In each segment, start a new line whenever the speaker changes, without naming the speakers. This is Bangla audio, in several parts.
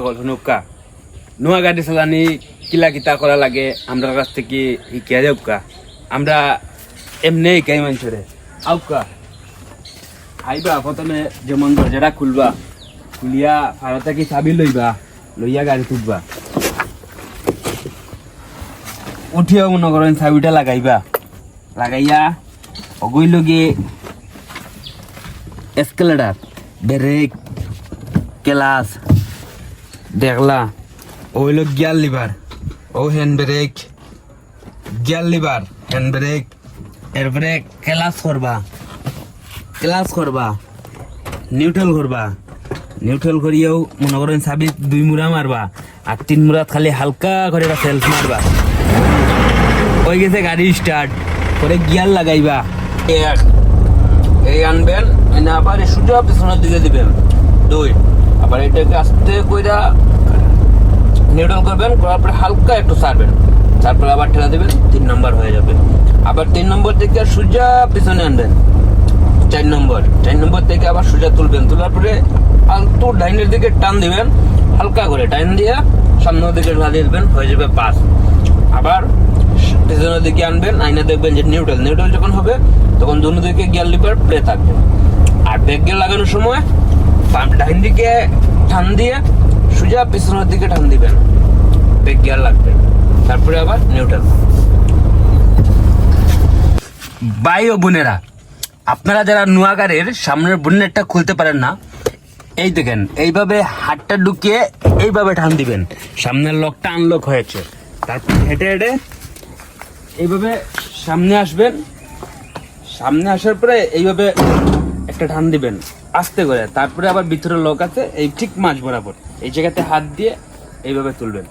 সকল শুনুকা নোয়া গাড়ি চালানি কিলা কিতা করা লাগে আমরা কাছ থেকে শিখিয়া যাবকা আমরা এমনি শিখাই মানুষরে আউকা আইবা প্রথমে যেমন দরজাটা খুলবা খুলিয়া ভারতে কি চাবি লইবা লইয়া গাড়ি তুলবা উঠিয়াও মনে করেন চাবিটা লাগাইবা লাগাইয়া অগৈ লগে এসকেলেটার ব্রেক ক্লাস দেখলা ওইল গিয়ার লিভার ও hand brake gear lever hand brake এর ব্রেক ক্লাস করবা নিউট্রাল করিয়াও মনে করেন চাবি 2 মুড়া মারবা আর 3 মুড়াত খালি হালকা করে সেলফ মারবা হয়ে গেছে গাড়ি স্টার্ট করে গিয়ার লাগাইবা এই আনবেন এনে আবার সোজা পিছনের দিকে দিবেন 2 আবার এটাকে আস্তে কইরা নিউট্রাল করবেন করার পরে হালকা একটু ছাড়বেন তারপর আবার ঠেলা দিবেন 3 নম্বর হয়ে যাবে আবার 3 নম্বর থেকে সোজা পিছনে আনবেন 4 নম্বর থেকে আবার সোজা তুলবেন তোলার পরে আলতু ডাইনের দিকে টান দিবেন হালকা করে টান দিয়ে সামনের দিকে ঢালিয়ে দিবেন হয়ে যাবে 5 আবার পিছনের দিকে আনবেন আইনা দেখবেন যে নিউট্রাল যখন হবে তখন দুনো দিকে গিয়ার লিভার প্লে থাকবে আর ব্রেক গিয়ার লাগানোর সময় ডাইন দিকে টান দিয়ে সোজা পিছনের দিকে টান দিবেন ব্রেক গিয়ার লাগবে তারপরে আবার নিউট্রাল ভাই ও বোনেরা আপনারা যারা নোয়া গাড়ির সামনের বনেটটা খুলতে পারেন না এই দেখেন এইভাবে হাতটা ঢুকিয়ে এইভাবে টান দিবেন সামনের লকটা আনলক হয়েছে তারপর হেঁটে এইভাবে সামনে আসবেন সামনে আসার পরে এইভাবে একটা টান দিবেন আস্তে করে তারপরে আবার ভিতরে লক আছে এই ঠিক মাঝ বরাবর এই জায়গাতে হাত দিয়ে এইভাবে তুলবেন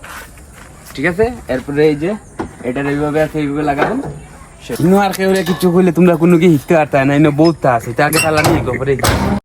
ঠিক আছে এরপরে এই যে এটার এইভাবে আছে এইভাবে লাগাবেন আর কেউ কিছু হইলে তোমরা কোনো কি শিখতে পারতা না বলতে আছে তাকে চালানি